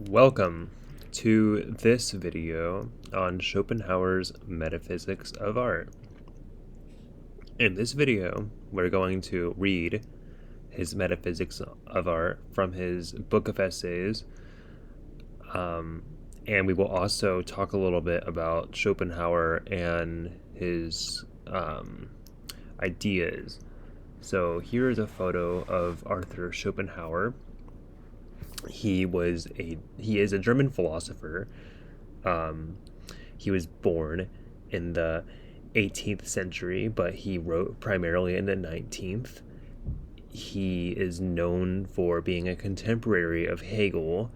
Welcome to this video on Schopenhauer's Metaphysics of Art. In this video, we're going to read his Metaphysics of Art from his book of essays, and we will also talk a little bit about Schopenhauer and his ideas. So here is a photo of Arthur Schopenhauer. He is a German philosopher. He was born in the 18th century, but he wrote primarily in the 19th. He is known for being a contemporary of Hegel.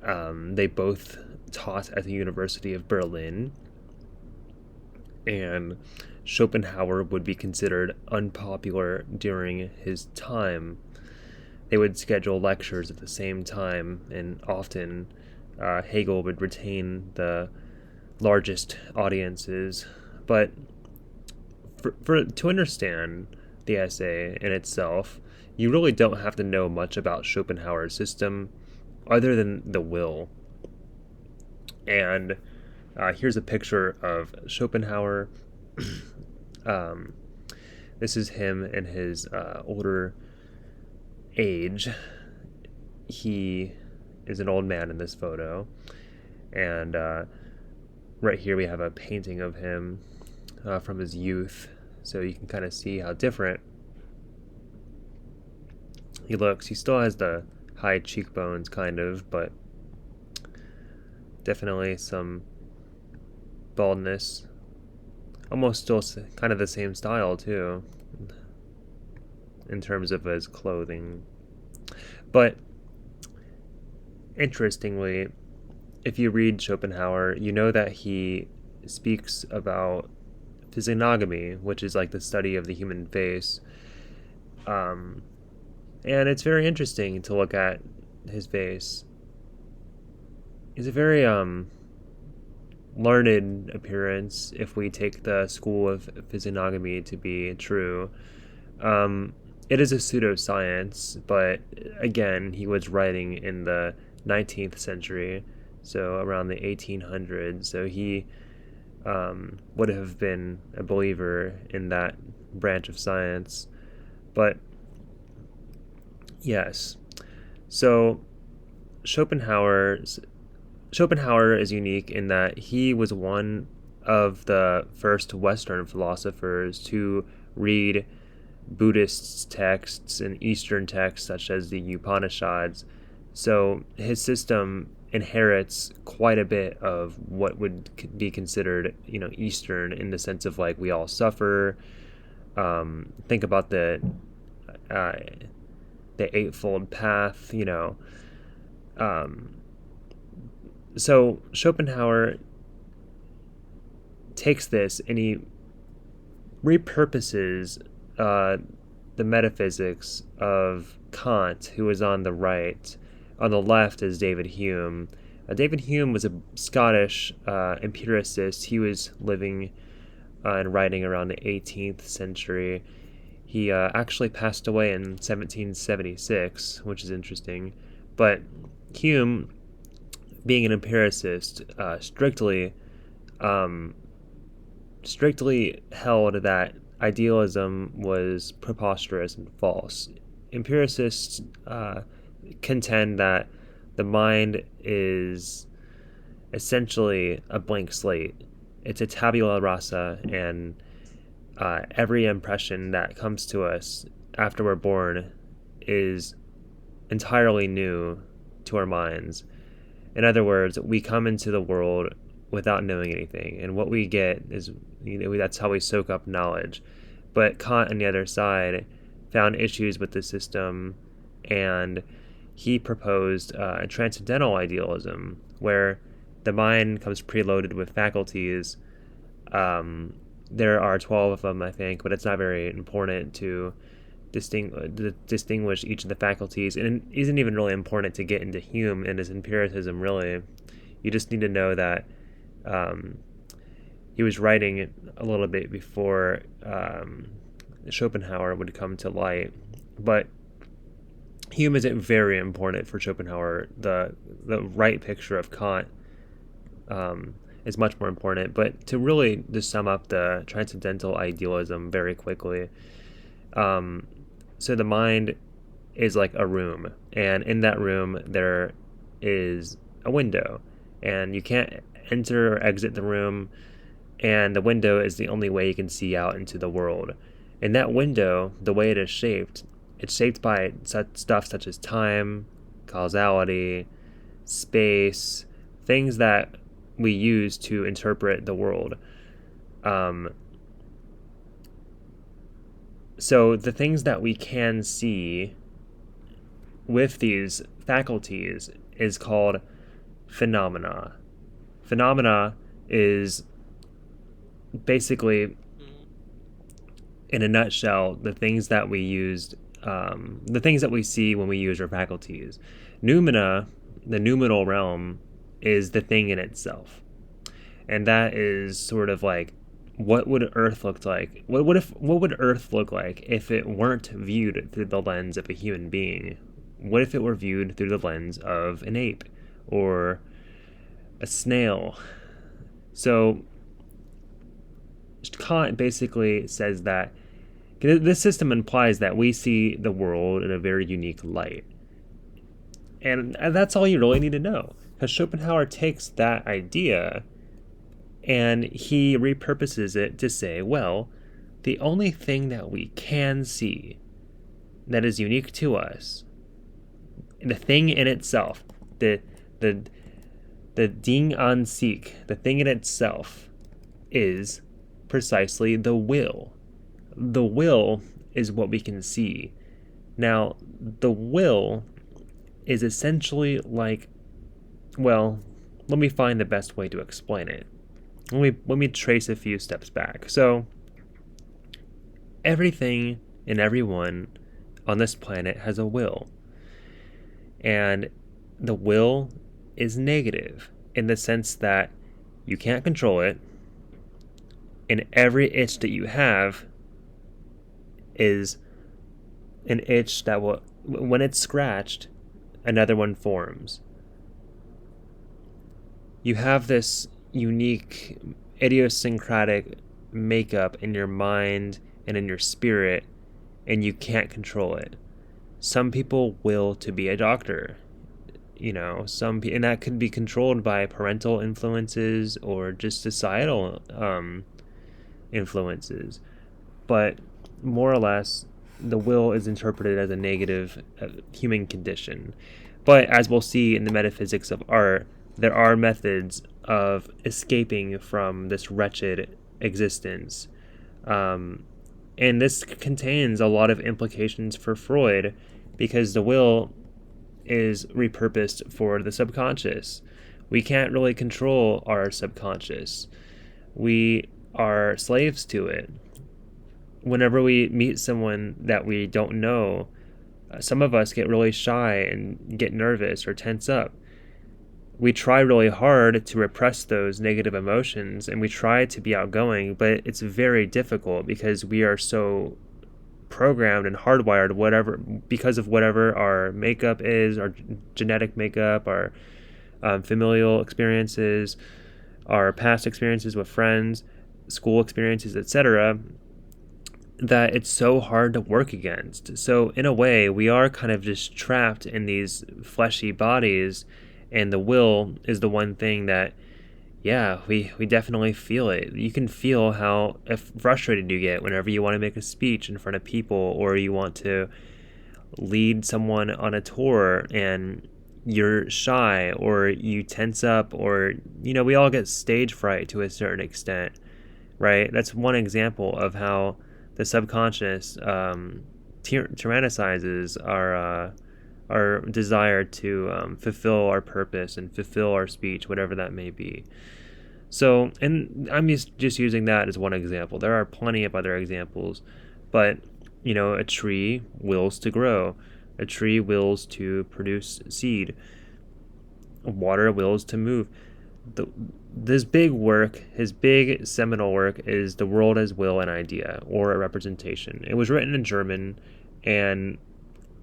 They both taught at the University of Berlin, and Schopenhauer would be considered unpopular during his time. They would schedule lectures at the same time, and often Hegel would retain the largest audiences. But to understand the essay in itself, you really don't have to know much about Schopenhauer's system other than the will. And here's a picture of Schopenhauer. This is him in his older age. He is an old man in this photo, and right here we have a painting of him from his youth, so you can kind of see how different he looks. He still has the high cheekbones, kind of, but definitely some baldness. Almost still kind of the same style too, in terms of his clothing. But interestingly, if you read Schopenhauer, you know that he speaks about physiognomy, which is like the study of the human face. And it's very interesting to look at his face. He's a very learned appearance, if we take the school of physiognomy to be true. It is a pseudoscience, but again, he was writing in the 19th century, so around the 1800s, so he would have been a believer in that branch of science. But yes, so Schopenhauer is unique in that he was one of the first Western philosophers to read Buddhist texts and Eastern texts such as the Upanishads. So his system inherits quite a bit of what would be considered, Eastern, in the sense of like we all suffer. Think about the Eightfold Path, So Schopenhauer takes this and he repurposes the metaphysics of Kant, who was on the right. On the left is David Hume. David Hume was a Scottish empiricist. He was living and writing around the 18th century. He actually passed away in 1776, which is interesting. But Hume, being an empiricist, strictly held that idealism was preposterous and false. Empiricists contend that the mind is essentially a blank slate. It's a tabula rasa, and every impression that comes to us after we're born is entirely new to our minds. In other words, we come into the world without knowing anything, and what we get is, that's how we soak up knowledge. But Kant, on the other side, found issues with the system, and he proposed a transcendental idealism, where the mind comes preloaded with faculties. There are 12 of them, I think, but it's not very important to distinguish each of the faculties, and it isn't even really important to get into Hume and his empiricism, really. You just need to know that he was writing a little bit before Schopenhauer would come to light. But Hume isn't very important for Schopenhauer. The right picture of Kant is much more important. But to really just sum up the transcendental idealism very quickly, so the mind is like a room, and in that room there is a window, and you can't enter or exit the room, and the window is the only way you can see out into the world. In that window, the way it is shaped, it's shaped by stuff such as time, causality, space, things that we use to interpret the world. So the things that we can see with these faculties is called phenomena. Phenomena is basically, in a nutshell, the things that we used, the things that we see when we use our faculties. Noumena, the noumenal realm, is the thing in itself. And that is sort of like, what would Earth look like? What would Earth look like if it weren't viewed through the lens of a human being? What if it were viewed through the lens of an ape or a snail? So Kant basically says that this system implies that we see the world in a very unique light. And that's all you really need to know, because Schopenhauer takes that idea and he repurposes it to say, well, the only thing that we can see that is unique to us, the thing in itself, the Ding an sich, the thing in itself, is precisely the will. The will is what we can see. Now, the will is essentially like, well, let me find the best way to explain it. Let me trace a few steps back. So, everything and everyone on this planet has a will. And the will is negative in the sense that you can't control it, and every itch that you have is an itch that will, when it's scratched, another one forms. You have this unique, idiosyncratic makeup in your mind and in your spirit, and you can't control it. Some people will to be a doctor, and that could be controlled by parental influences or just societal influences. But more or less, the will is interpreted as a negative human condition. But as we'll see in the metaphysics of art, there are methods of escaping from this wretched existence. And this contains a lot of implications for Freud, because the will is repurposed for the subconscious. We can't really control our subconscious. We are slaves to it. Whenever we meet someone that we don't know, some of us get really shy and get nervous or tense up. We try really hard to repress those negative emotions, and we try to be outgoing, but it's very difficult because we are so programmed and hardwired because of whatever our makeup is, our genetic makeup, our familial experiences, our past experiences with friends, school experiences, etc., that it's so hard to work against. So in a way, we are kind of just trapped in these fleshy bodies, and the will is the one thing that, we definitely feel it. You can feel how frustrated you get whenever you want to make a speech in front of people, or you want to lead someone on a tour and you're shy, or you tense up, or, we all get stage fright to a certain extent, right? That's one example of how the subconscious tyrannizes our desire to fulfill our purpose and fulfill our speech, whatever that may be. So, and I'm just using that as one example. There are plenty of other examples, but, a tree wills to grow. A tree wills to produce seed. Water wills to move. His big seminal work is The World as Will and Idea, or a Representation. It was written in German, and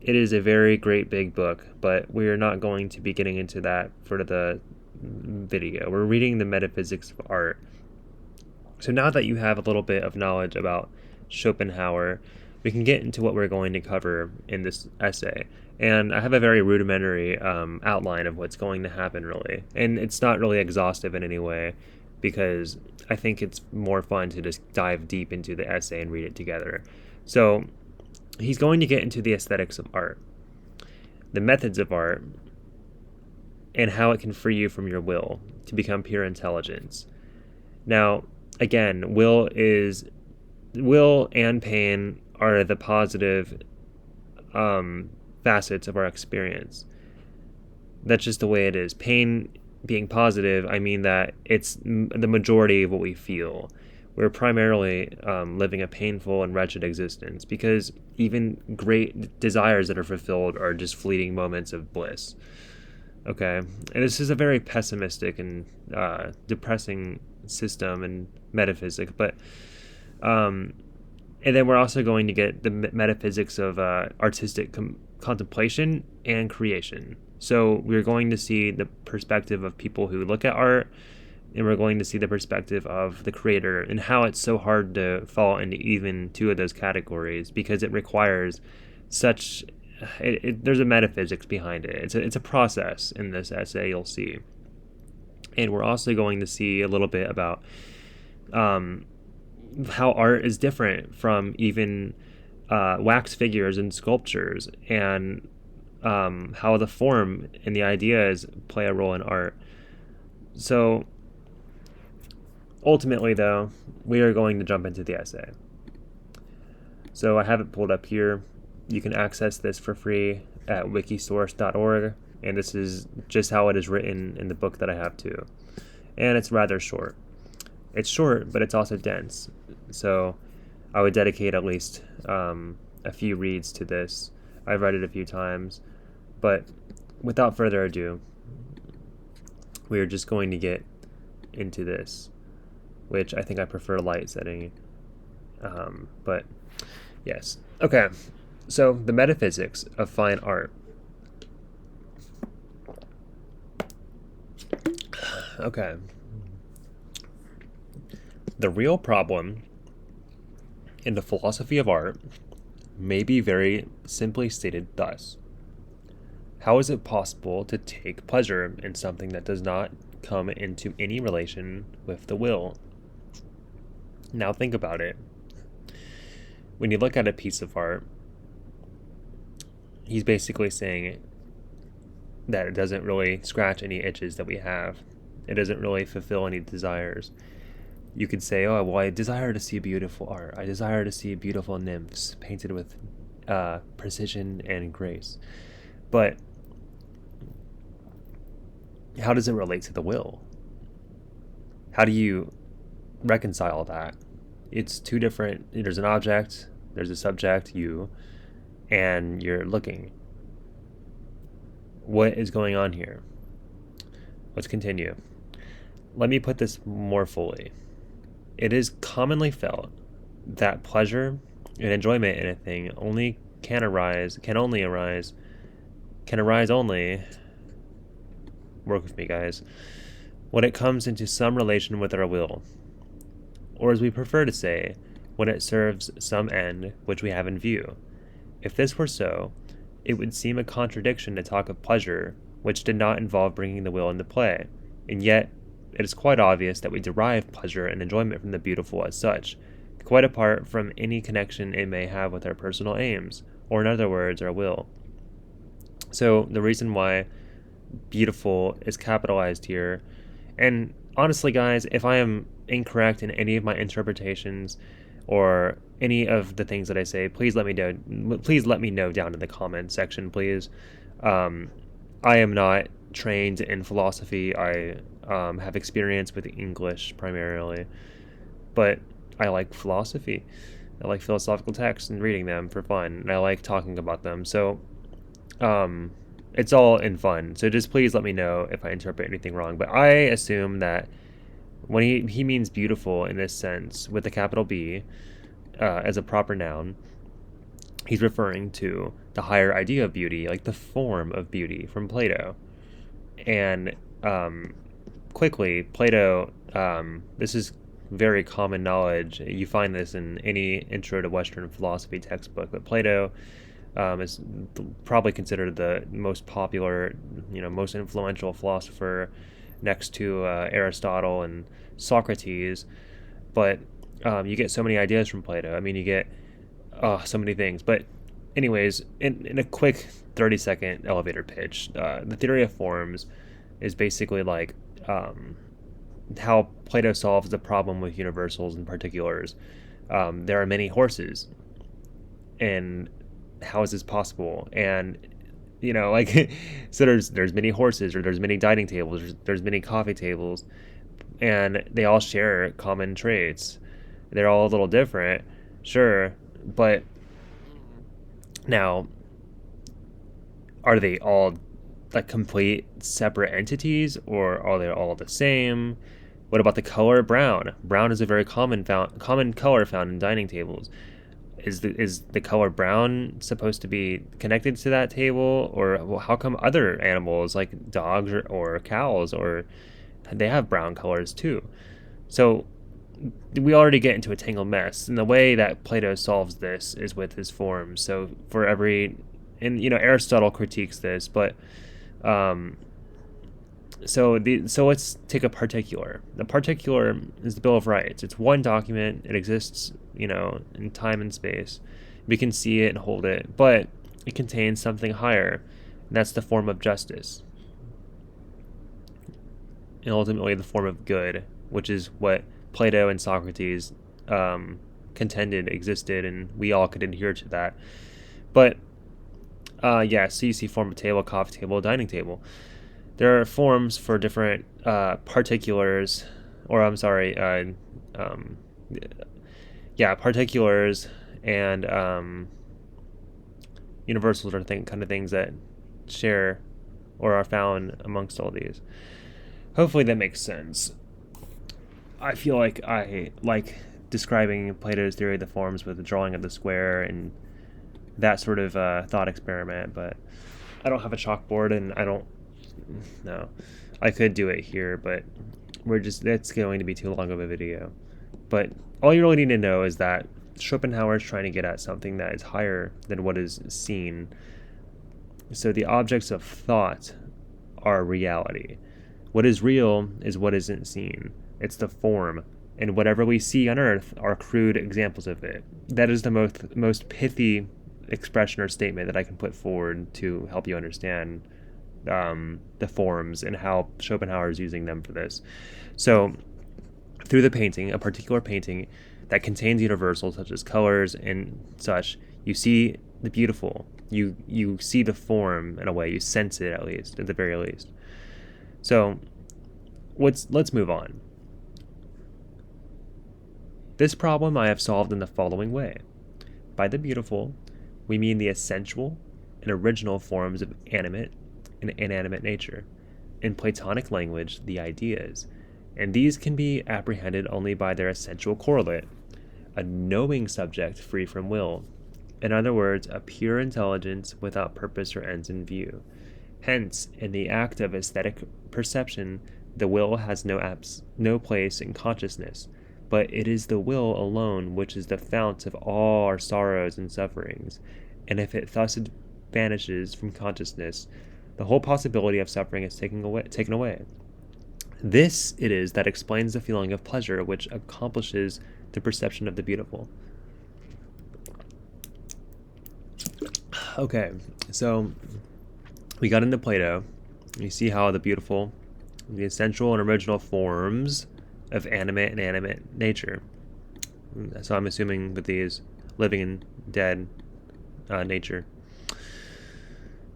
it is a very great big book, but we are not going to be getting into that for the video. We're reading the Metaphysics of Art. So now that you have a little bit of knowledge about Schopenhauer, we can get into what we're going to cover in this essay. And I have a very rudimentary outline of what's going to happen, really. And it's not really exhaustive in any way, because I think it's more fun to just dive deep into the essay and read it together. So he's going to get into the aesthetics of art, the methods of art, and how it can free you from your will to become pure intelligence. Now, again, will and pain are the positive facets of our experience. That's just the way it is. Pain being positive, I mean that it's the majority of what we feel. We're primarily living a painful and wretched existence, because even great desires that are fulfilled are just fleeting moments of bliss. Okay, and this is a very pessimistic and depressing system and metaphysic, but and then we're also going to get the metaphysics of artistic contemplation and creation. So we're going to see the perspective of people who look at art, and we're going to see the perspective of the creator, and how it's so hard to fall into even two of those categories, because it requires such there's a metaphysics behind it. It's a process in this essay, you'll see. And we're also going to see a little bit about how art is different from even wax figures and sculptures, and how the form and the ideas play a role in art. So ultimately, though, we are going to jump into the essay. So I have it pulled up here. You can access this for free at wikisource.org, and this is just how it is written in the book that I have too. And it's rather short. It's short, but it's also dense. So I would dedicate at least a few reads to this. I've read it a few times, but without further ado, we are just going to get into this, which I think I prefer light setting. But yes. Okay. So, the metaphysics of fine art. Okay. The real problem in the philosophy of art may be very simply stated thus: how is it possible to take pleasure in something that does not come into any relation with the will? Now think about it. When you look at a piece of art, he's basically saying that it doesn't really scratch any itches that we have. It doesn't really fulfill any desires. You could say, oh, well, I desire to see beautiful art. I desire to see beautiful nymphs painted with precision and grace. But how does it relate to the will? How do you reconcile that? It's two different, there's an object, there's a subject, you, and you're looking. What is going on here? Let's continue. Let me put this more fully. It is commonly felt that pleasure and enjoyment in a thing can arise only, work with me guys, when it comes into some relation with our will, or as we prefer to say, when it serves some end which we have in view. If this were so, it would seem a contradiction to talk of pleasure which did not involve bringing the will into play, and yet it is quite obvious that we derive pleasure and enjoyment from the beautiful as such, quite apart from any connection it may have with our personal aims, or in other words, our will. So the reason why beautiful is capitalized here, and honestly guys, if I am incorrect in any of my interpretations or any of the things that I say, please let me know down in the comment section, please. I am not trained in philosophy. I have experience with English primarily, but I like philosophy. I like philosophical texts and reading them for fun, and I like talking about them. So it's all in fun. So just please let me know if I interpret anything wrong. But I assume that when he means beautiful in this sense with a capital B as a proper noun, he's referring to the higher idea of beauty, like the form of beauty from Plato. And quickly, Plato, this is very common knowledge. You find this in any intro to Western philosophy textbook, but Plato is probably considered the most popular, most influential philosopher next to Aristotle and Socrates. But you get so many ideas from Plato. I mean, you get so many things. But anyways, in a quick 30-second elevator pitch, the theory of forms is basically like how Plato solves the problem with universals and particulars. There are many horses, and how is this possible? And like, so there's many horses, or there's many dining tables, there's many coffee tables, and they all share common traits. They're all a little different, sure, but now, are they all like complete separate entities, or are they all the same? What about the color brown? Brown is a very common color found in dining tables. Is the color brown supposed to be connected to that table, or how come other animals like dogs or cows, or they have brown colors too? So we already get into a tangled mess, and the way that Plato solves this is with his forms. So for every, and Aristotle critiques this, but so let's take a particular. The particular is the Bill of Rights. It's one document. It exists, in time and space. We can see it and hold it, but it contains something higher, and that's the form of justice, and ultimately the form of good, which is what Plato and Socrates contended existed, and we all could adhere to that. But so you see form of table, coffee table, dining table. There are forms for different particulars, or I'm sorry, particulars and universals are kind of things that share or are found amongst all these. Hopefully that makes sense. I feel like I like describing Plato's theory of the forms with the drawing of the square and that sort of thought experiment, but I don't have a chalkboard, and I could do it here, but that's going to be too long of a video. But all you really need to know is that Schopenhauer is trying to get at something that is higher than what is seen. So the objects of thought are reality. What is real is what isn't seen. It's the form, and whatever we see on Earth are crude examples of it. That is the most pithy expression or statement that I can put forward to help you understand the forms and how Schopenhauer is using them for this. So through the painting, a particular painting that contains universals such as colors and such, you see the beautiful. You see the form in a way. You sense it, at the very least. So let's move on. This problem I have solved in the following way. By the beautiful, we mean the essential and original forms of animate and inanimate nature. In Platonic language, the ideas, and these can be apprehended only by their essential correlate, a knowing subject free from will. In other words, a pure intelligence without purpose or ends in view. Hence, in the act of aesthetic perception, the will has no place in consciousness, but it is the will alone which is the fount of all our sorrows and sufferings, and if it thus vanishes from consciousness, the whole possibility of suffering is taken away. This it is that explains the feeling of pleasure which accomplishes the perception of the beautiful. Okay, so we got into Plato. You see how the beautiful, the essential and original forms of animate and inanimate nature. So I'm assuming with these living and dead nature.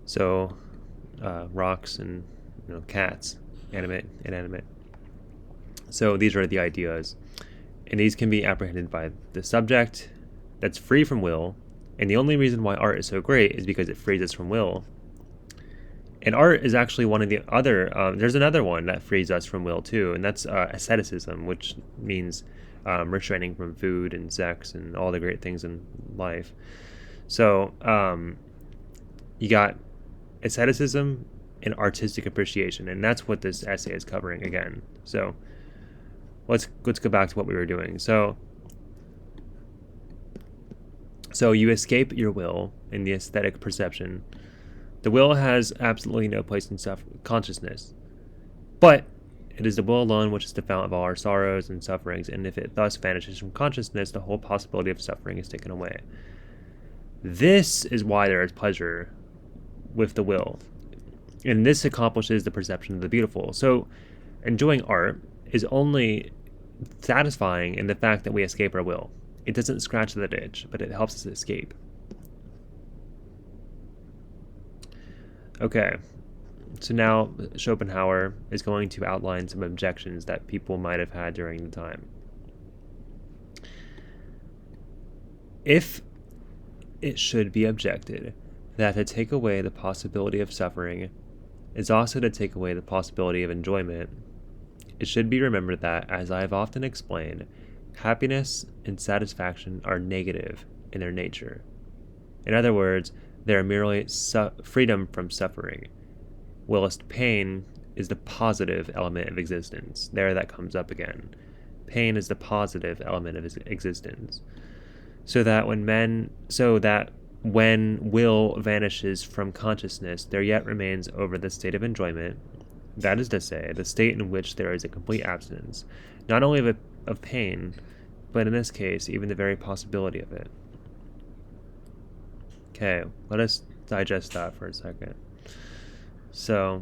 So rocks and cats, animate, inanimate. So these are the ideas, and these can be apprehended by the subject that's free from will. And the only reason why art is so great is because it frees us from will. And art is actually one of the other, there's another one that frees us from will too, and that's asceticism, which means restraining from food and sex and all the great things in life. So you got aestheticism and artistic appreciation, and that's what this essay is covering again. So let's go back to what we were doing. So you escape your will in the aesthetic perception. The will has absolutely no place in consciousness, but it is the will alone which is the fount of all our sorrows and sufferings, and if it thus vanishes from consciousness, the whole possibility of suffering is taken away. This is why there is pleasure with the will, and this accomplishes the perception of the beautiful. So enjoying art is only satisfying in the fact that we escape our will. It doesn't scratch the itch, but it helps us escape. Okay, so now Schopenhauer is going to outline some objections that people might have had during the time. If it should be objected that to take away the possibility of suffering is also to take away the possibility of enjoyment, it should be remembered that, as I have often explained, happiness and satisfaction are negative in their nature. In other words, they are merely freedom from suffering, whilst pain is the positive element of existence. There that comes up again. Pain is the positive element of existence. So that when will vanishes from consciousness, there yet remains over the state of enjoyment, that is to say, the state in which there is a complete absence, not only of pain, but in this case, even the very possibility of it. Okay, let us digest that for a second. So,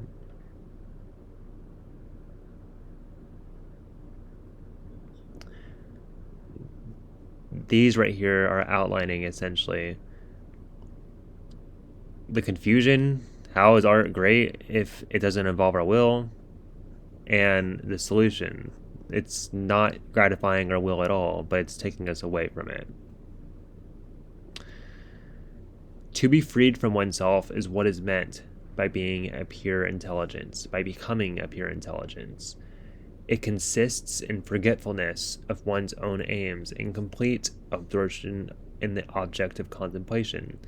these right here are outlining essentially the confusion. How is art great if it doesn't involve our will? And the solution. It's not gratifying our will at all, but it's taking us away from it. To be freed from oneself is what is meant by being a pure intelligence, by becoming a pure intelligence. It consists in forgetfulness of one's own aims, in complete absorption in the object of contemplation,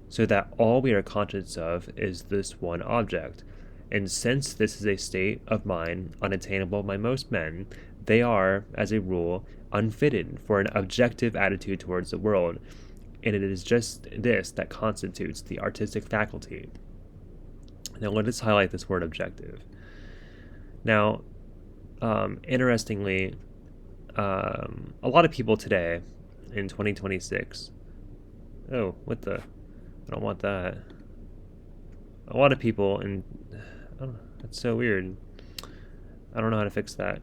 so that all we are conscious of is this one object. And since this is a state of mind unattainable by most men, they are, as a rule, unfitted for an objective attitude towards the world, and it is just this that constitutes the artistic faculty. Now let us highlight this word objective. Now, interestingly, a lot of people today in 2026, I don't want that. A lot of people, and that's so weird. I don't know how to fix that.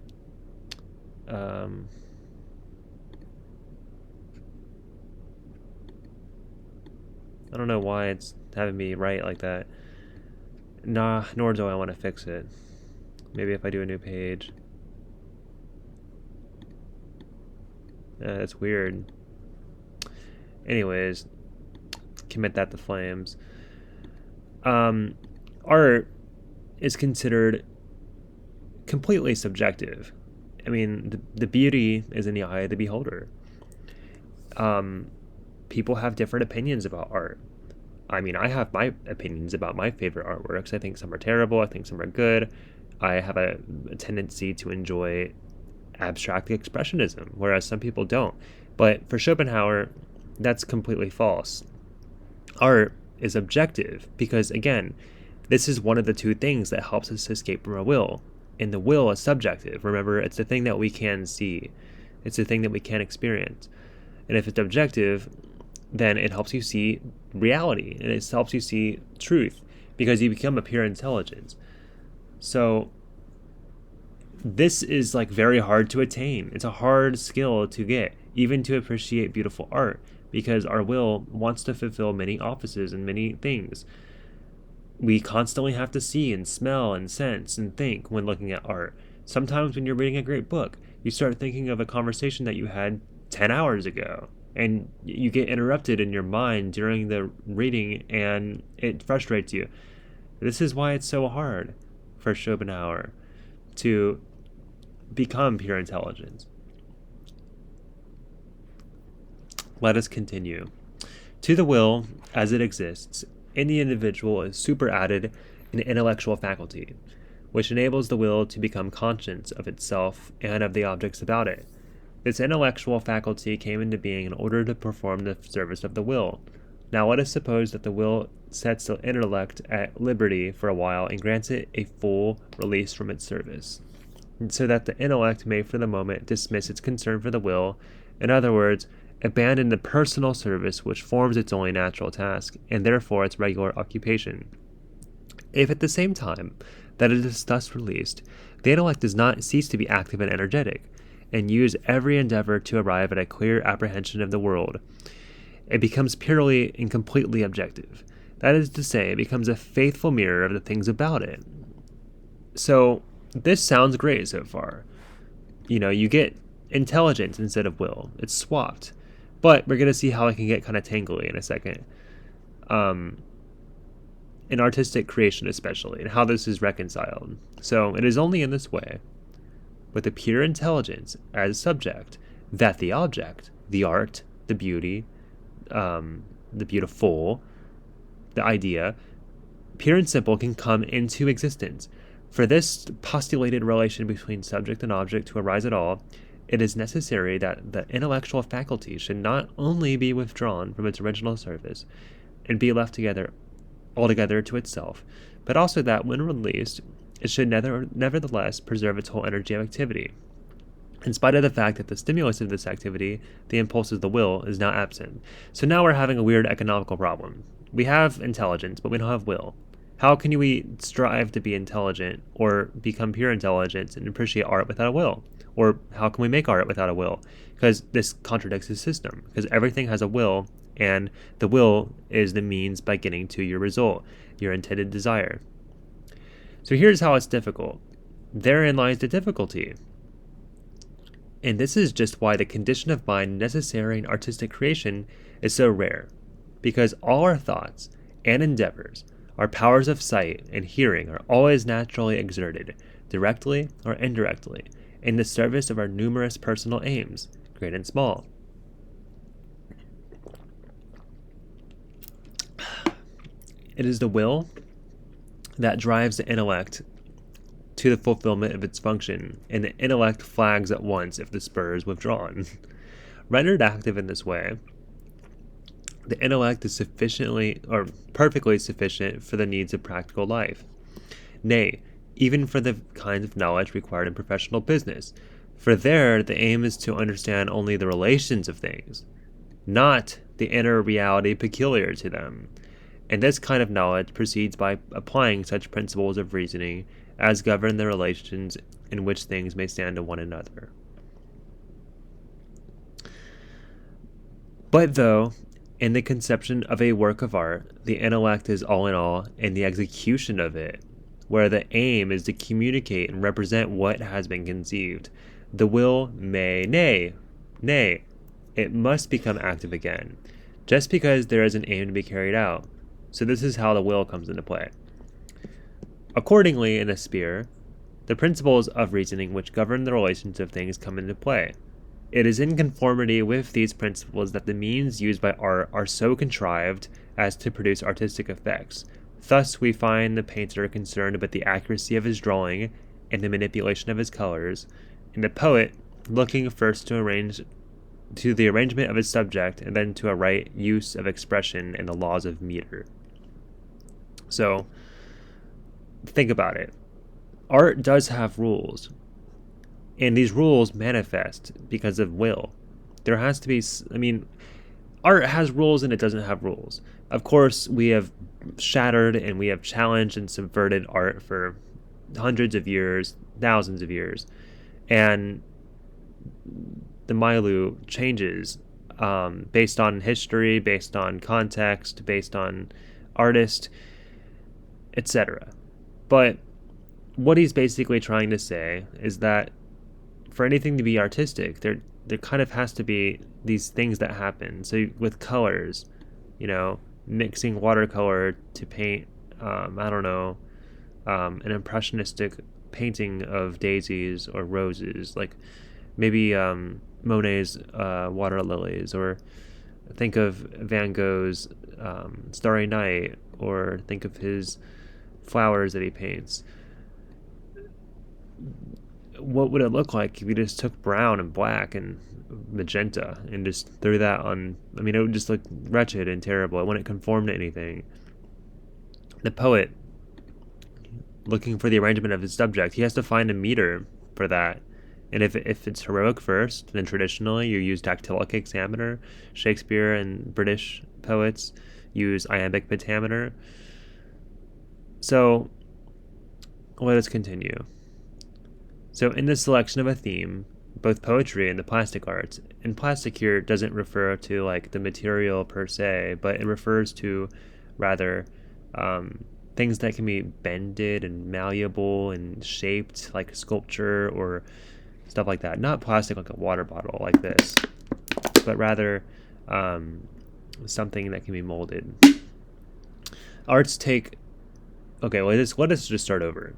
I don't know why it's having me write like that. Nor do I want to fix it. Maybe if I do a new page. That's weird. Anyways, commit that to flames. Art is considered completely subjective. I mean, the beauty is in the eye of the beholder. People have different opinions about art. I mean, I have my opinions about my favorite artworks. I think some are terrible. I think some are good. I have a tendency to enjoy abstract expressionism, whereas some people don't. But for Schopenhauer, that's completely false. Art is objective because, again, this is one of the two things that helps us escape from our will. And the will is subjective. Remember, it's the thing that we can see. It's the thing that we can experience. And if it's objective, then it helps you see reality, and it helps you see truth, because you become a pure intelligence. So this is like very hard to attain. It's a hard skill to get, even to appreciate beautiful art, because our will wants to fulfill many offices and many things. We constantly have to see and smell and sense and think when looking at art. Sometimes when you're reading a great book, you start thinking of a conversation that you had 10 hours ago, and you get interrupted in your mind during the reading, and it frustrates you. This is why it's so hard for Schopenhauer to become pure intelligence. Let us continue. To the will, as it exists, in the individual is superadded an intellectual faculty, which enables the will to become conscious of itself and of the objects about it. This intellectual faculty came into being in order to perform the service of the will. Now let us suppose that the will sets the intellect at liberty for a while and grants it a full release from its service, and so that the intellect may for the moment dismiss its concern for the will, in other words, abandon the personal service which forms its only natural task, and therefore its regular occupation. If at the same time that it is thus released, the intellect does not cease to be active and energetic, and use every endeavor to arrive at a clear apprehension of the world, it becomes purely and completely objective. That is to say, it becomes a faithful mirror of the things about it. So, this sounds great so far. You get intelligence instead of will. It's swapped. But we're going to see how it can get kind of tangly in a second. In artistic creation especially, and how this is reconciled. So, it is only in this way, with the pure intelligence as subject, that the object, the art, the beauty, the beautiful, the idea, pure and simple, can come into existence. For this postulated relation between subject and object to arise at all, it is necessary that the intellectual faculty should not only be withdrawn from its original service and be left altogether to itself, but also that, when released, it should nevertheless preserve its whole energy of activity, in spite of the fact that the stimulus of this activity, the impulse of the will, is now absent. So now we're having a weird economical problem. We have intelligence, but we don't have will. How can we strive to be intelligent or become pure intelligence and appreciate art without a will? Or how can we make art without a will? Because this contradicts the system, because everything has a will, and the will is the means by getting to your result, your intended desire. So here's how it's difficult. Therein lies the difficulty. And this is just why the condition of mind necessary in artistic creation is so rare, because all our thoughts and endeavors, our powers of sight and hearing, are always naturally exerted, directly or indirectly, in the service of our numerous personal aims, great and small. It is the will that drives the intellect to the fulfillment of its function, and the intellect flags at once if the spur is withdrawn. Rendered active in this way, the intellect is sufficiently or perfectly sufficient for the needs of practical life. Nay, even for the kinds of knowledge required in professional business, for there the aim is to understand only the relations of things, not the inner reality peculiar to them. And this kind of knowledge proceeds by applying such principles of reasoning as govern the relations in which things may stand to one another. But though, in the conception of a work of art, the intellect is all in all in the execution of it, where the aim is to communicate and represent what has been conceived, the will nay, it must become active again, just because there is an aim to be carried out. So this is how the will comes into play. Accordingly, in a sphere, the principles of reasoning which govern the relations of things come into play. It is in conformity with these principles that the means used by art are so contrived as to produce artistic effects. Thus we find the painter concerned with the accuracy of his drawing and the manipulation of his colors, and the poet looking first to the arrangement of his subject and then to a right use of expression and the laws of meter. So, think about it. Art does have rules, and these rules manifest because of will. There has to be, art has rules and it doesn't have rules. Of course, we have shattered and we have challenged and subverted art for hundreds of years, thousands of years, and the milieu changes based on history, based on context, based on artist, etc. But what he's basically trying to say is that for anything to be artistic, there kind of has to be these things that happen. So with colors, mixing watercolor to paint, an impressionistic painting of daisies or roses, like maybe Monet's water lilies, or Think of Van Gogh's Starry Night, or think of his flowers that he paints. What would it look like if you just took brown and black and magenta and just threw that on? I mean, it would just look wretched and terrible. It wouldn't conform to anything. The poet, looking for the arrangement of his subject, he has to find a meter for that. And if it's heroic verse, then traditionally you use dactylic hexameter. Shakespeare and British poets use iambic pentameter. So let us continue. So in the selection of a theme, both poetry and the plastic arts, and plastic here doesn't refer to like the material per se, but it refers to rather things that can be bended and malleable and shaped, like sculpture or stuff like that. Not plastic like a water bottle like this, but rather something that can be molded. Arts take... Okay, let us just start over.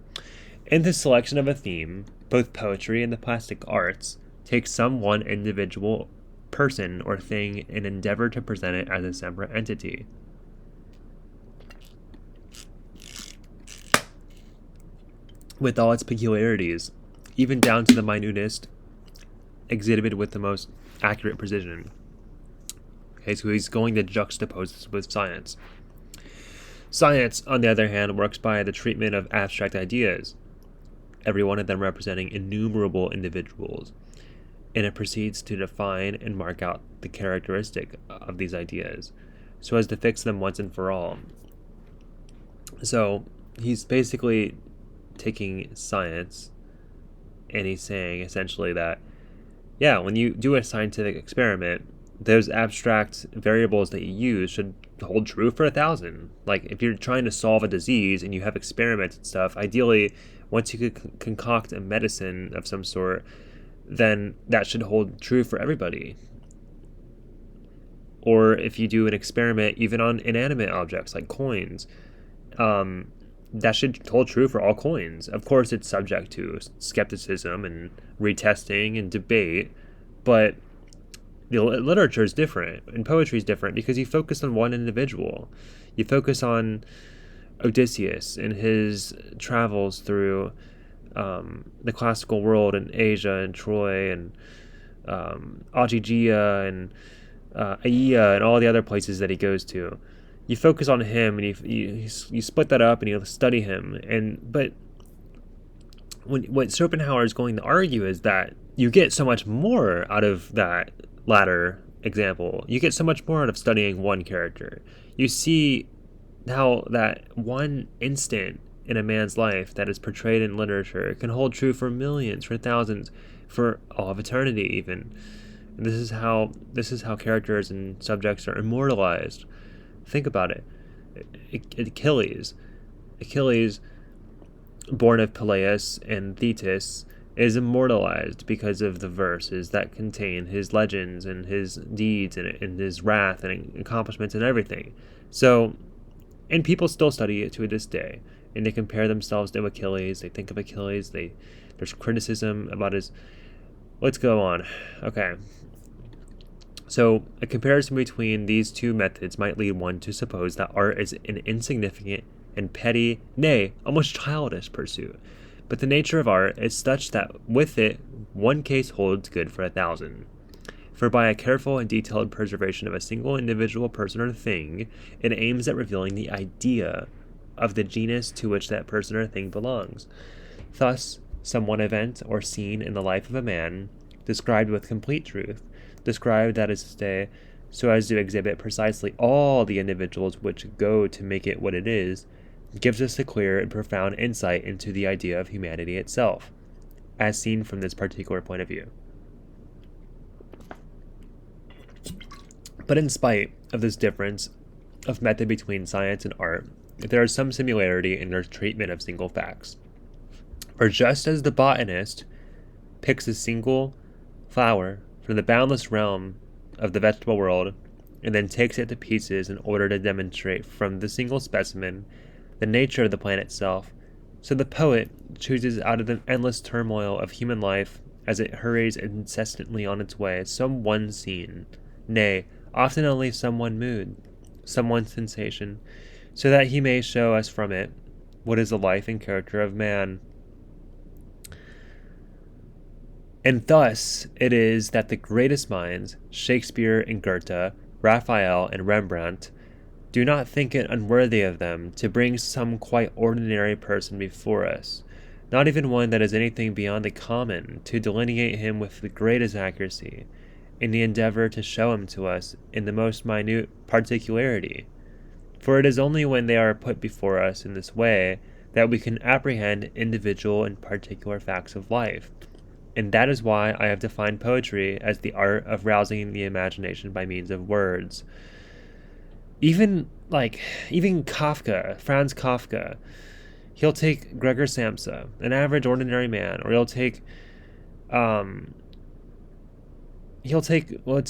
In the selection of a theme, both poetry and the plastic arts take some one individual person or thing and endeavor to present it as a separate entity. With all its peculiarities, even down to the minutest, exhibited with the most accurate precision. Okay, so he's going to juxtapose this with science. Science, on the other hand, works by the treatment of abstract ideas, every one of them representing innumerable individuals, and it proceeds to define and mark out the characteristic of these ideas, so as to fix them once and for all. So he's basically taking science, and he's saying essentially that, yeah, when you do a scientific experiment, those abstract variables that you use should hold true for 1,000. Like, if you're trying to solve a disease and you have experiments and stuff, ideally, once you could concoct a medicine of some sort, then that should hold true for everybody. Or if you do an experiment even on inanimate objects like coins, that should hold true for all coins. Of course, it's subject to skepticism and retesting and debate, but literature is different, and poetry is different because you focus on one individual. You focus on Odysseus and his travels through the classical world in Asia and Troy and Ogygia and Aea and all the other places that he goes to. You focus on him, and you split that up and you study him. But what Schopenhauer is going to argue is that you get so much more out of that latter example. You get so much more out of studying one character. You see how that one instant in a man's life that is portrayed in literature can hold true for millions, for thousands, for all of eternity even. And this is how characters and subjects are immortalized. Think about it. Achilles, born of Peleus and Thetis, is immortalized because of the verses that contain his legends and his deeds and his wrath and accomplishments and everything. So, and people still study it to this day, and they compare themselves to Achilles. They think of Achilles. There's criticism about his... Let's go on. Okay. So, a comparison between these two methods might lead one to suppose that art is an insignificant and petty, nay, almost childish pursuit. But the nature of art is such that with it, one case holds good for 1,000. For by a careful and detailed preservation of a single individual person or thing, it aims at revealing the idea of the genus to which that person or thing belongs. Thus, some one event or scene in the life of a man, described with complete truth, described, that is to say, so as to exhibit precisely all the individuals which go to make it what it is, gives us a clear and profound insight into the idea of humanity itself, as seen from this particular point of view. But in spite of this difference of method between science and art, there is some similarity in their treatment of single facts. For just as the botanist picks a single flower from the boundless realm of the vegetable world and then takes it to pieces in order to demonstrate from the single specimen the nature of the plant itself, so the poet chooses out of the endless turmoil of human life as it hurries incessantly on its way some one scene, nay, often only some one mood, some one sensation, so that he may show us from it what is the life and character of man. And thus it is that the greatest minds, Shakespeare and Goethe, Raphael and Rembrandt, do not think it unworthy of them to bring some quite ordinary person before us, not even one that is anything beyond the common, to delineate him with the greatest accuracy, in the endeavor to show him to us in the most minute particularity. For it is only when they are put before us in this way that we can apprehend individual and particular facts of life. And that is why I have defined poetry as the art of rousing the imagination by means of words. Even Kafka, Franz Kafka, he'll take Gregor Samsa, an average ordinary man, or let's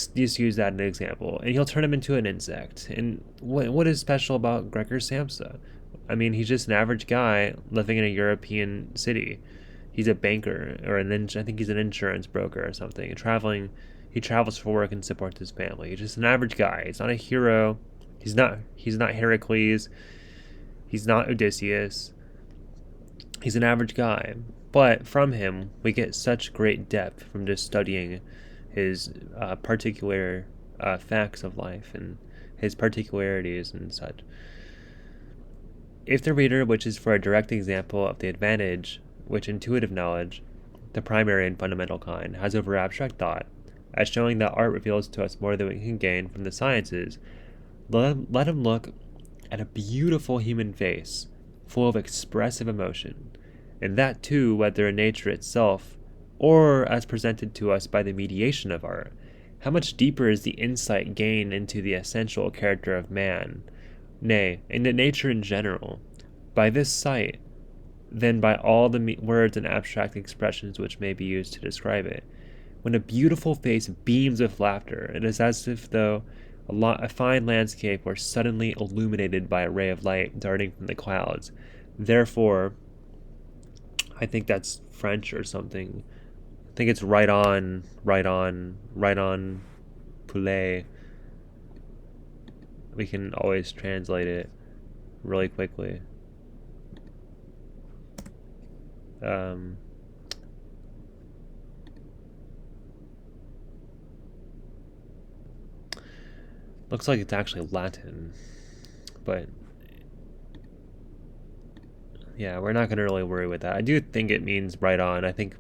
just use that as an example, and he'll turn him into an insect. And what is special about Gregor Samsa? I mean, he's just an average guy living in a European city. He's a banker, or I think he's an insurance broker or something. He travels for work and supports his family. He's just an average guy. He's not a hero. He's not Heracles. He's not Odysseus. He's an average guy. But from him, we get such great depth from just studying his particular facts of life and his particularities and such. If the reader wishes for a direct example of the advantage which intuitive knowledge, the primary and fundamental kind, has over abstract thought, as showing that art reveals to us more than we can gain from the sciences, let him look at a beautiful human face, full of expressive emotion, and that too whether in nature itself, or as presented to us by the mediation of art. How much deeper is the insight gained into the essential character of man, nay, into nature in general, by this sight, than by all the words and abstract expressions which may be used to describe it. When a beautiful face beams with laughter, it is as if though a fine landscape were suddenly illuminated by a ray of light darting from the clouds. Therefore, I think that's French or something. I think it's right on, poulet. We can always translate it really quickly. Looks like it's actually Latin, but yeah, we're not going to really worry with that. I do think it means right on. I think,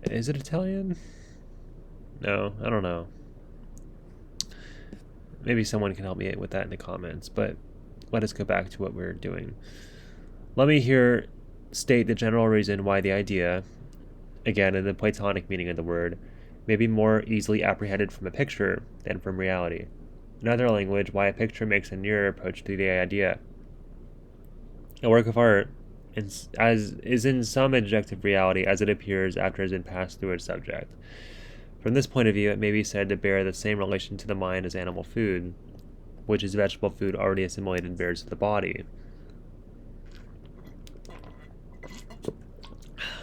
is it Italian? No, I don't know. Maybe someone can help me with that in the comments, but let us go back to what we're doing. Let me here state the general reason why the idea, again in the Platonic meaning of the word, may be more easily apprehended from a picture than from reality. In other language, why a picture makes a nearer approach to the idea. A work of art is in some objective reality as it appears after it has been passed through its subject. From this point of view, it may be said to bear the same relation to the mind as animal food, which is vegetable food already assimilated bears to the body.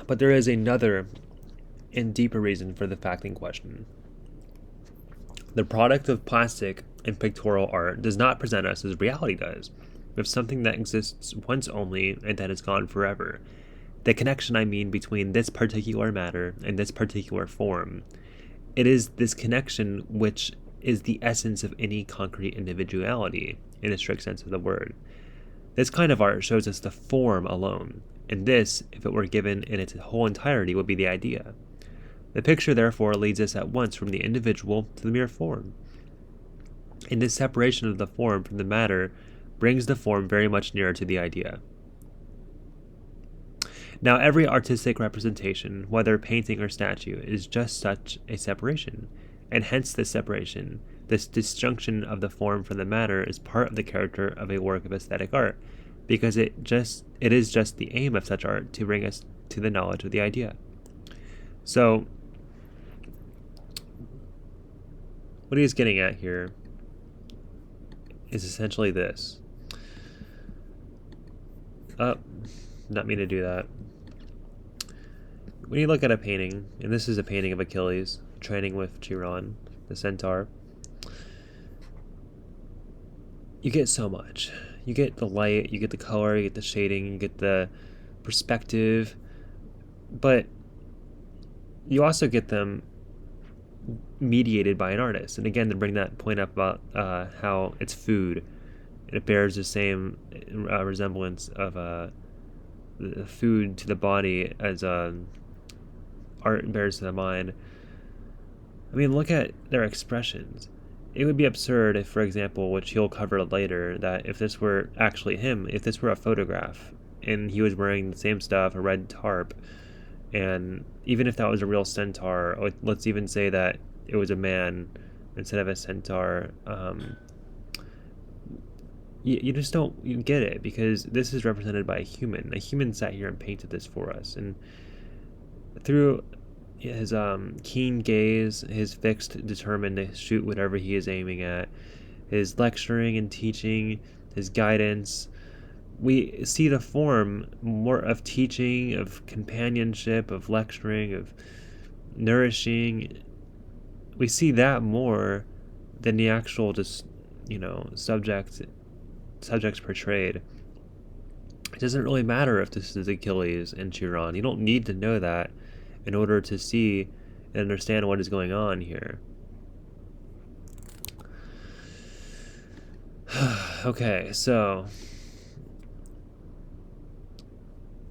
But there is another and deeper reason for the fact in question. The product of plastic and pictorial art does not present us as reality does, with something that exists once only and that is gone forever. The connection, I mean, between this particular matter and this particular form. It is this connection which is the essence of any concrete individuality, in the strict sense of the word. This kind of art shows us the form alone, and this, if it were given in its whole entirety, would be the idea. The picture, therefore, leads us at once from the individual to the mere form. And this separation of the form from the matter brings the form very much nearer to the idea. Now, every artistic representation, whether painting or statue, is just such a separation, and hence this separation, this disjunction of the form from the matter, is part of the character of a work of aesthetic art, because it is just the aim of such art to bring us to the knowledge of the idea. So, what he's getting at here is essentially this. Not mean to do that. when you look at a painting, and this is a painting of Achilles training with Chiron, the centaur, you get so much. You get the light, you get the color, you get the shading, you get the perspective, but you also get them mediated by an artist. And again, to bring that point up about how it's food, it bears the same resemblance of the food to the body as art bears to the mind. I mean, look at their expressions. It would be absurd if, for example, which he'll cover later, that if this were actually him, if this were a photograph, and he was wearing the same stuff, a red tarp, and even if that was a real centaur, let's even say that it was a man instead of a centaur, you just don't get it, because this is represented by a human. A human sat here and painted this for us, and through his keen gaze, his fixed, determined to shoot whatever he is aiming at, his lecturing and teaching, his guidance, we see the form more of teaching, of companionship, of lecturing, of nourishing. We see that more than the actual just, subjects portrayed. It doesn't really matter if this is Achilles and Chiron. You don't need to know that in order to see and understand what is going on here. Okay, so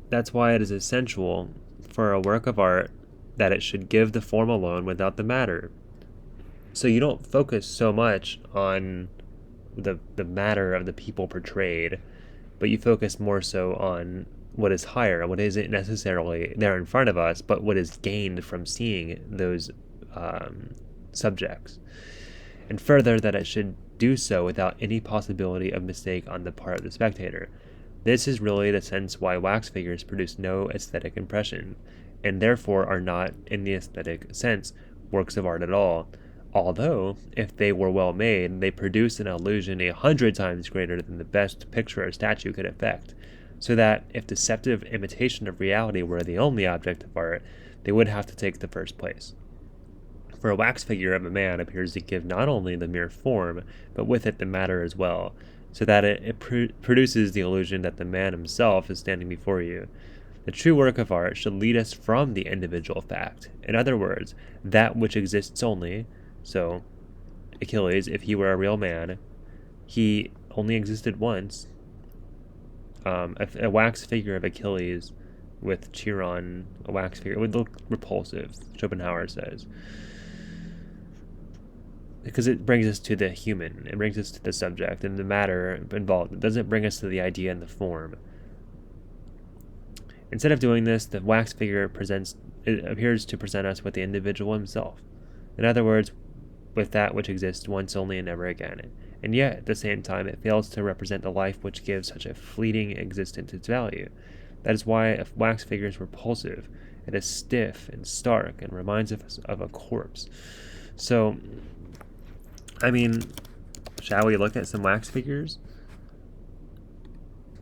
that's why it is essential for a work of art that it should give the form alone without the matter. So you don't focus so much on the matter of the people portrayed, but you focus more so on what is higher, what isn't necessarily there in front of us, but what is gained from seeing those subjects. And further, that it should do so without any possibility of mistake on the part of the spectator. This is really the sense why wax figures produce no aesthetic impression, and therefore are not, in the aesthetic sense, works of art at all. Although, if they were well made, they produce an illusion 100 times greater than the best picture or statue could effect, so that if deceptive imitation of reality were the only object of art, they would have to take the first place. For a wax figure of a man appears to give not only the mere form, but with it the matter as well, so that it produces the illusion that the man himself is standing before you. The true work of art should lead us from the individual fact. In other words, that which exists only. So, Achilles, if he were a real man, he only existed once. A wax figure of Achilles with Chiron, a wax figure, it would look repulsive, Schopenhauer says. Because it brings us to the human, it brings us to the subject and the matter involved. It doesn't bring us to the idea and the form. Instead of doing this, the wax figure appears to present us with the individual himself. In other words, with that which exists once only and never again. And yet, at the same time, it fails to represent the life which gives such a fleeting existence its value. That is why a wax figure is repulsive. It is stiff and stark and reminds us of a corpse. So, I mean, shall we look at some wax figures?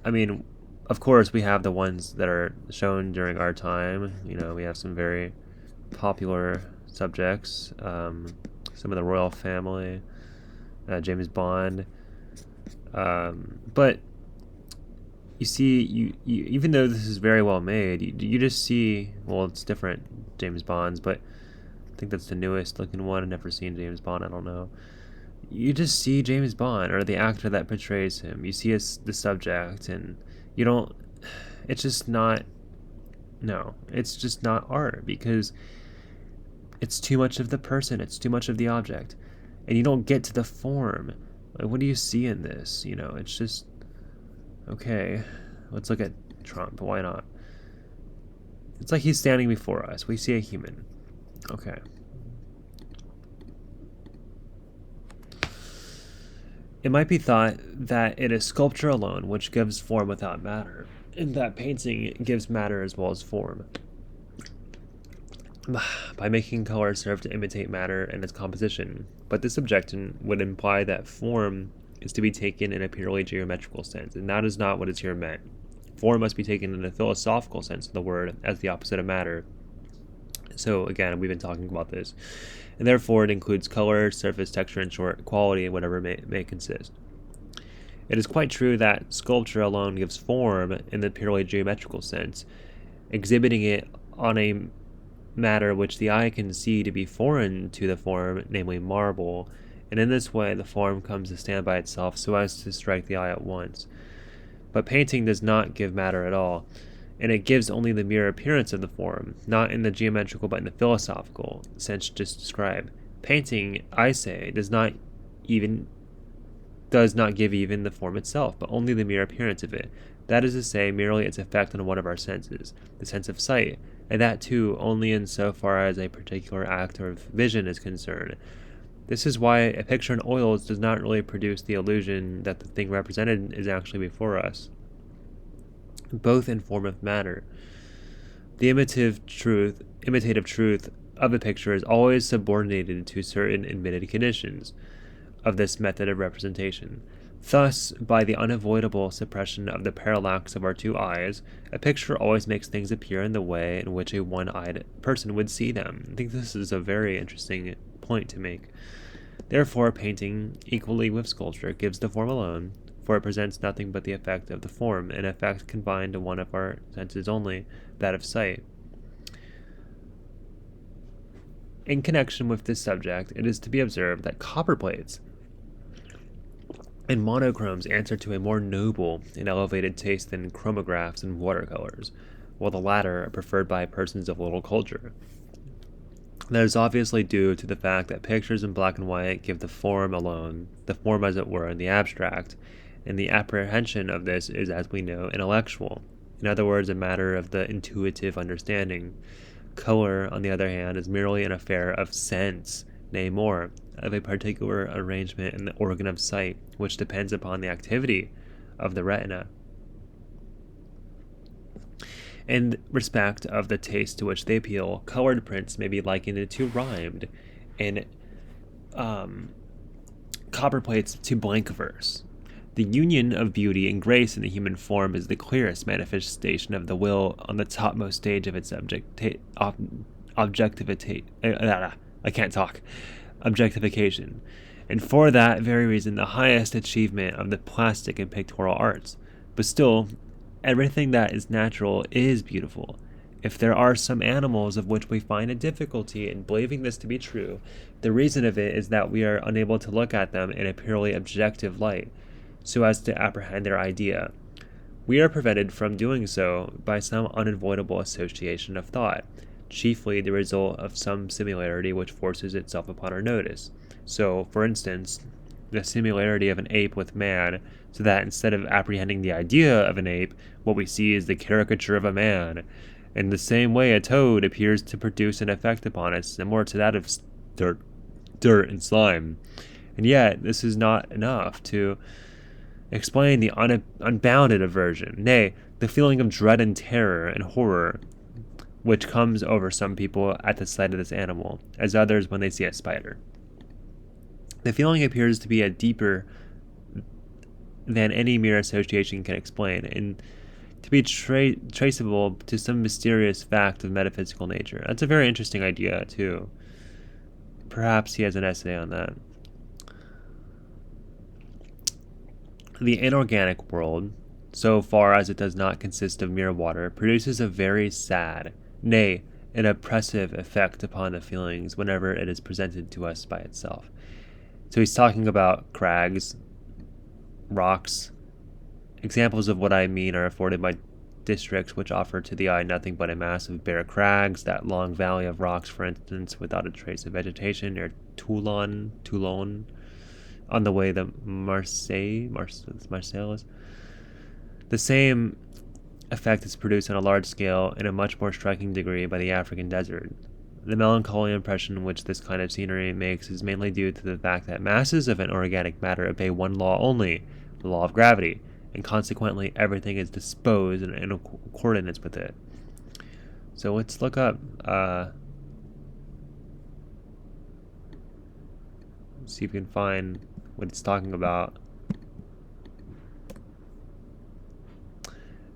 I mean, of course, we have the ones that are shown during our time. We have some very popular subjects. Some of the royal family, James Bond. But you see, you even though this is very well made, you just see, well, it's different James Bonds, but I think that's the newest looking one. I've never seen James Bond, I don't know. You just see James Bond, or the actor that portrays him. You see the subject, and you don't, it's just not art, because it's too much of the person, it's too much of the object, and you don't get to the form. Like, what do you see in this? It's just, okay, let's look at Trump, why not? It's like he's standing before us. We see a human. Okay. It might be thought that it is sculpture alone which gives form without matter, and that painting gives matter as well as form. By making color serve to imitate matter and its composition, but this objection would imply that form is to be taken in a purely geometrical sense, and that is not what is here meant. Form must be taken in a philosophical sense of the word as the opposite of matter. So again, we've been talking about this. And therefore, it includes color, surface, texture, and short, quality, and whatever may consist. It is quite true that sculpture alone gives form in the purely geometrical sense, exhibiting it on a matter which the eye can see to be foreign to the form, namely marble, and in this way the form comes to stand by itself so as to strike the eye at once. But painting does not give matter at all, and it gives only the mere appearance of the form, not in the geometrical but in the philosophical sense just described. Painting, I say, does not give even the form itself, but only the mere appearance of it. That is to say, merely its effect on one of our senses, the sense of sight, and that too only in so far as a particular act of vision is concerned. This is why a picture in oils does not really produce the illusion that the thing represented is actually before us, both in form of matter. The imitative truth of a picture is always subordinated to certain admitted conditions of this method of representation. Thus, by the unavoidable suppression of the parallax of our two eyes, a picture always makes things appear in the way in which a one-eyed person would see them. I think this is a very interesting point to make. Therefore, painting, equally with sculpture, gives the form alone, for it presents nothing but the effect of the form, an effect confined to one of our senses only, that of sight. In connection with this subject, it is to be observed that copper plates and monochromes answer to a more noble and elevated taste than chromographs and watercolors, while the latter are preferred by persons of little culture. That is obviously due to the fact that pictures in black and white give the form alone, the form as it were in the abstract, and the apprehension of this is, as we know, intellectual, in other words, a matter of the intuitive understanding. Color, on the other hand, is merely an affair of sense, nay more, of a particular arrangement in the organ of sight, which depends upon the activity of the retina. In respect of the taste to which they appeal, colored prints may be likened to rhymed, and copper plates to blank verse. The union of beauty and grace in the human form is the clearest manifestation of the will on the topmost stage of its objectification, and for that very reason the highest achievement of the plastic and pictorial arts. But still, everything that is natural is beautiful. If there are some animals of which we find a difficulty in believing this to be true, the reason of it is that we are unable to look at them in a purely objective light, so as to apprehend their idea. We are prevented from doing so by some unavoidable association of thought, chiefly the result of some similarity which forces itself upon our notice. So, for instance, the similarity of an ape with man, so that instead of apprehending the idea of an ape, what we see is the caricature of a man. In the same way, a toad appears to produce an effect upon us similar to that of dirt and slime. And yet, this is not enough to explain the unbounded aversion, nay, the feeling of dread and terror and horror which comes over some people at the sight of this animal, as others when they see a spider. The feeling appears to be a deeper than any mere association can explain, and to be traceable to some mysterious fact of metaphysical nature. That's a very interesting idea, too. Perhaps he has an essay on that. The inorganic world, so far as it does not consist of mere water, produces a very sad, nay, an oppressive effect upon the feelings whenever it is presented to us by itself. So he's talking about crags, rocks. Examples of what I mean are afforded by districts which offer to the eye nothing but a mass of bare crags, that long valley of rocks, for instance, without a trace of vegetation near Toulon, on the way to Marseille is. The same effect is produced on a large scale in a much more striking degree by the African desert. The melancholy impression which this kind of scenery makes is mainly due to the fact that masses of inorganic matter obey one law only, the law of gravity, and consequently everything is disposed in accordance with it. So let's look up see if we can find what it's talking about.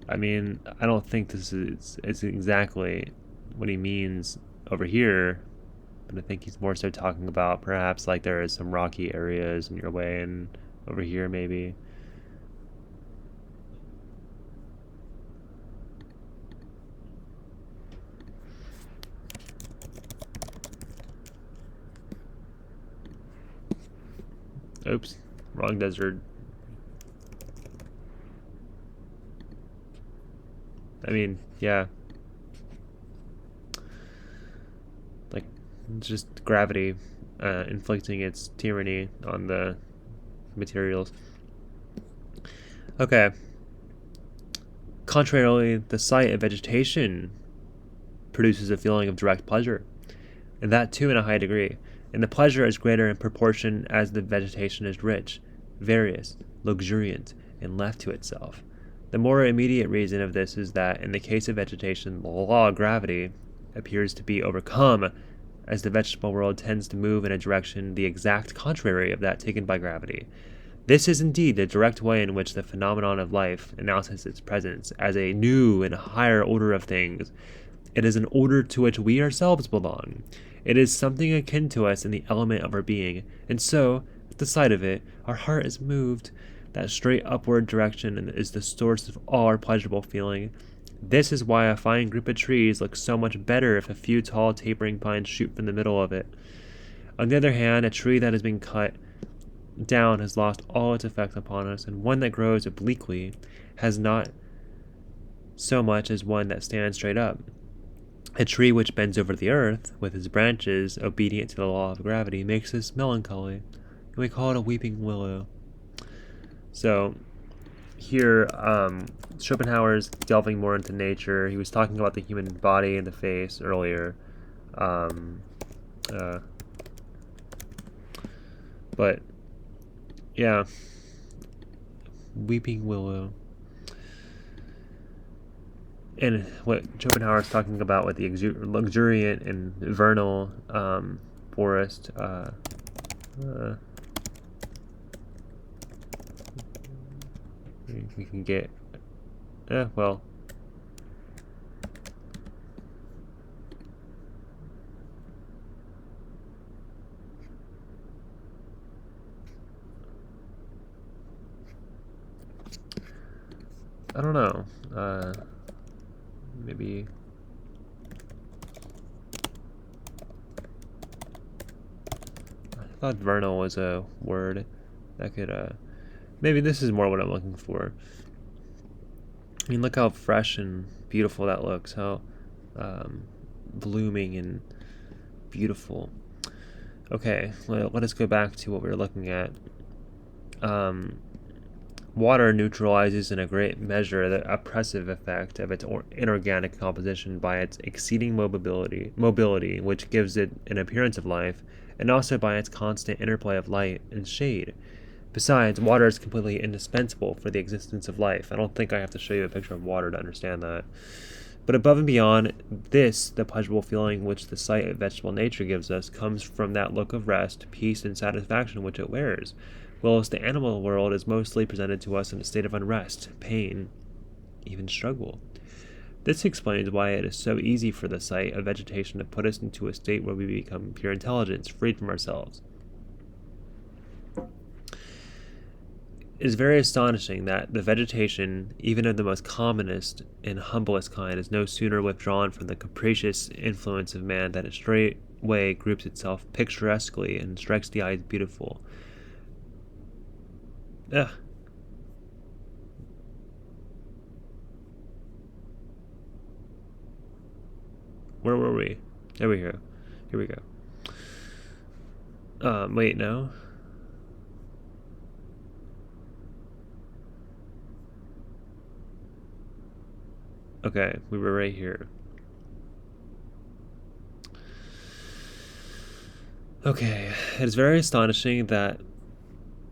I mean, I don't think this is exactly what he means over here, but I think he's more so talking about perhaps like there is some rocky areas in your way and over here maybe. Oops, wrong desert. I mean, yeah. Like, just gravity inflicting its tyranny on the materials. Okay. Contrarily, the sight of vegetation produces a feeling of direct pleasure, and that too in a high degree. And the pleasure is greater in proportion as the vegetation is rich, various, luxuriant, and left to itself. The more immediate reason of this is that in the case of vegetation, the law of gravity appears to be overcome, as the vegetable world tends to move in a direction the exact contrary of that taken by gravity. This is indeed the direct way in which the phenomenon of life announces its presence as a new and higher order of things. It is an order to which we ourselves belong. It is something akin to us in the element of our being, and so, at the sight of it, our heart is moved. That straight upward direction is the source of all our pleasurable feeling. This is why a fine group of trees looks so much better if a few tall tapering pines shoot from the middle of it. On the other hand, a tree that has been cut down has lost all its effect upon us, and one that grows obliquely has not so much as one that stands straight up. A tree which bends over the earth, with its branches obedient to the law of gravity, makes us melancholy, and we call it a weeping willow. So, here, Schopenhauer's delving more into nature. He was talking about the human body and the face earlier. But, yeah. Weeping willow. And what Schopenhauer is talking about with the luxuriant and vernal forest. We can get. Well. I don't know. Maybe. I thought vernal was a word that could. Maybe this is more what I'm looking for. I mean, look how fresh and beautiful that looks. How blooming and beautiful. Okay, let us go back to what we were looking at. Water neutralizes in a great measure the oppressive effect of its inorganic composition by its exceeding mobility, which gives it an appearance of life, and also by its constant interplay of light and shade. Besides, water is completely indispensable for the existence of life. I don't think I have to show you a picture of water to understand that. But above and beyond this, the pleasurable feeling which the sight of vegetable nature gives us comes from that look of rest, peace, and satisfaction which it wears, whilst the animal world is mostly presented to us in a state of unrest, pain, even struggle. This explains why it is so easy for the sight of vegetation to put us into a state where we become pure intelligence, freed from ourselves. It is very astonishing that the vegetation, even of the most commonest and humblest kind, is no sooner withdrawn from the capricious influence of man than it straightway groups itself picturesquely and strikes the eye as beautiful. Ugh. Where were we? There we go. Here we go. Wait, no. Okay, we were right here. Okay, it is very astonishing that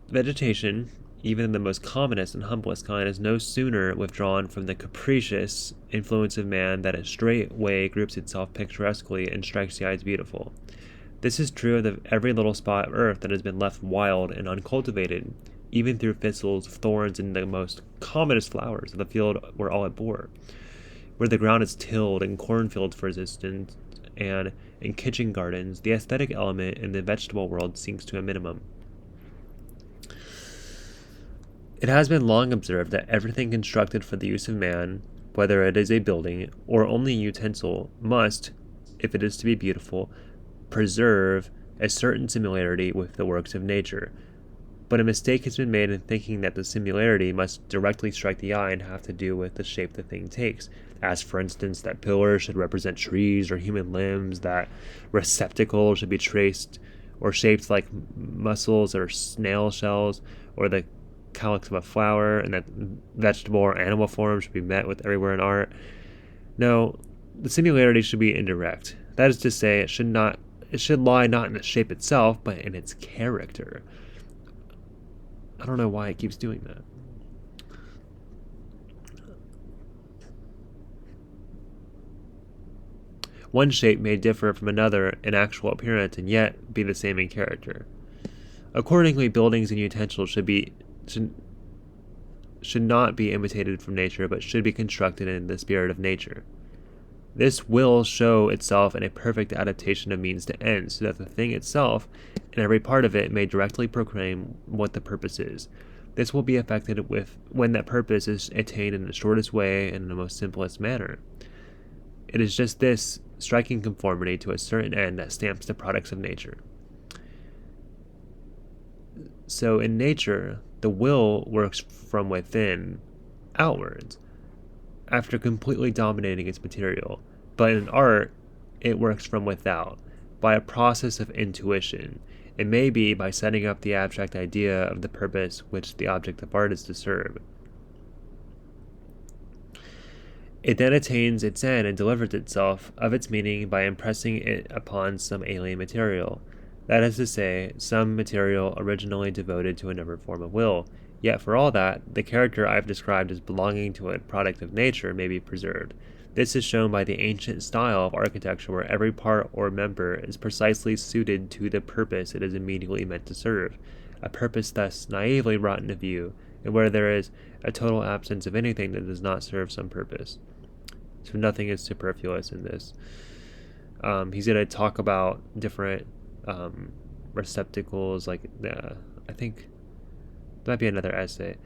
vegetation, even the most commonest and humblest kind, is no sooner withdrawn from the capricious influence of man than it straightway groups itself picturesquely and strikes the eye as beautiful. This is true of every little spot of earth that has been left wild and uncultivated, even through thistles, thorns, and the most commonest flowers of the field were all it bore. Where the ground is tilled and cornfields, for instance, and in kitchen gardens, the aesthetic element in the vegetable world sinks to a minimum. It has been long observed that everything constructed for the use of man, whether it is a building or only a utensil, must, if it is to be beautiful, preserve a certain similarity with the works of nature. But a mistake has been made in thinking that the similarity must directly strike the eye and have to do with the shape the thing takes, as for instance that pillars should represent trees or human limbs, that receptacles should be traced or shaped like mussels or snail shells, or the calyx of a flower, and that vegetable or animal form should be met with everywhere in art. No, the similarity should be indirect. That is to say, it should lie not in the shape itself, but in its character. I don't know why it keeps doing that. One shape may differ from another in actual appearance and yet be the same in character. Accordingly, buildings and utensils should not be imitated from nature, but should be constructed in the spirit of nature. This will show itself in a perfect adaptation of means to ends, so that the thing itself and every part of it may directly proclaim what the purpose is. This will be effected when that purpose is attained in the shortest way and in the most simplest manner. It is just this striking conformity to a certain end that stamps the products of nature. So in nature, the will works from within outwards, after completely dominating its material. But in art, it works from without, by a process of intuition. It may be by setting up the abstract idea of the purpose which the object of art is to serve. It then attains its end and delivers itself of its meaning by impressing it upon some alien material. That is to say, some material originally devoted to another form of will. Yet for all that, the character I have described as belonging to a product of nature may be preserved. This is shown by the ancient style of architecture where every part or member is precisely suited to the purpose it is immediately meant to serve, a purpose thus naively brought into view, and where there is a total absence of anything that does not serve some purpose. So nothing is superfluous in this. He's going to talk about different receptacles, like I think there might be another essay.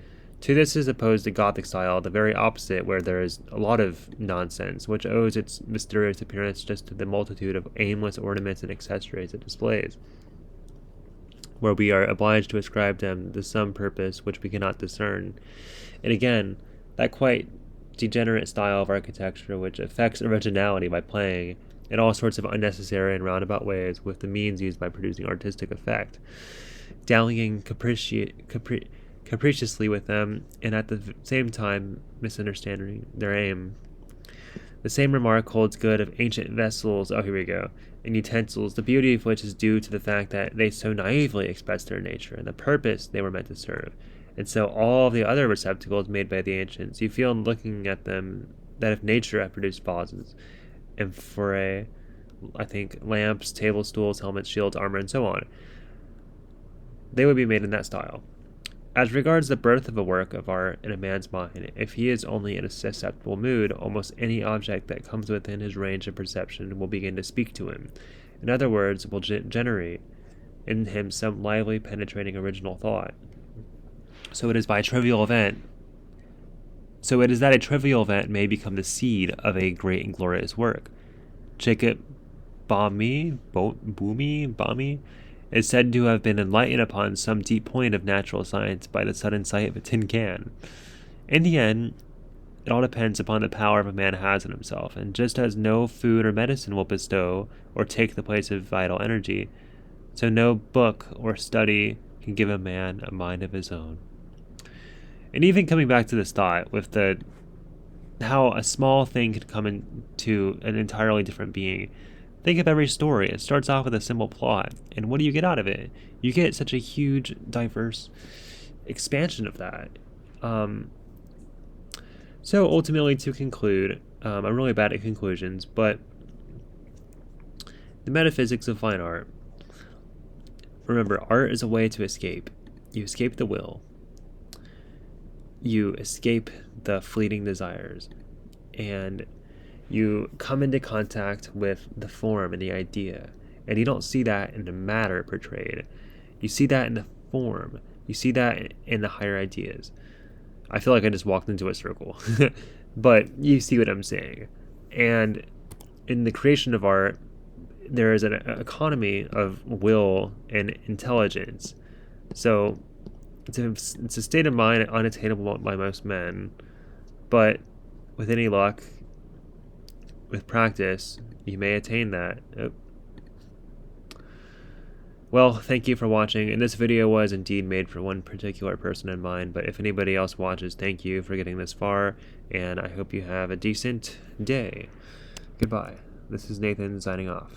To this is opposed the Gothic style, the very opposite, where there is a lot of nonsense, which owes its mysterious appearance just to the multitude of aimless ornaments and accessories it displays, where we are obliged to ascribe them to some purpose which we cannot discern. And again, that quite degenerate style of architecture which affects originality by playing in all sorts of unnecessary and roundabout ways with the means used by producing artistic effect, dallying capriciously with them, and at the same time misunderstanding their aim. The same remark holds good of ancient vessels, and utensils, the beauty of which is due to the fact that they so naively express their nature and the purpose they were meant to serve. And so all of the other receptacles made by the ancients, you feel in looking at them that if nature had produced vases, amphorae, lamps, table stools, helmets, shields, armor, and so on, they would be made in that style. As regards the birth of a work of art in a man's mind, if he is only in a susceptible mood, almost any object that comes within his range of perception will begin to speak to him. In other words, will generate in him some lively, penetrating original thought. So it is that a trivial event may become the seed of a great and glorious work. Jacob Boehme is said to have been enlightened upon some deep point of natural science by the sudden sight of a tin can. In the end, it all depends upon the power a man has in himself, and just as no food or medicine will bestow or take the place of vital energy, so no book or study can give a man a mind of his own. And even coming back to this thought with how a small thing can come into an entirely different being. Think of every story. It starts off with a simple plot, and what do you get out of it? You get such a huge, diverse expansion of that. So ultimately, to conclude, I'm really bad at conclusions, but the metaphysics of fine art. Remember, art is a way to escape. You escape the will. You escape the fleeting desires, and you come into contact with the form and the idea, and you don't see that in the matter portrayed. You see that in the form. You see that in the higher ideas. I feel like I just walked into a circle, but you see what I'm saying. And in the creation of art, there is an economy of will and intelligence. So it's a state of mind unattainable by most men, but with any luck, with practice, you may attain that. Well, thank you for watching, and this video was indeed made for one particular person in mind, but if anybody else watches, thank you for getting this far, and I hope you have a decent day. Goodbye. This is Nathan signing off.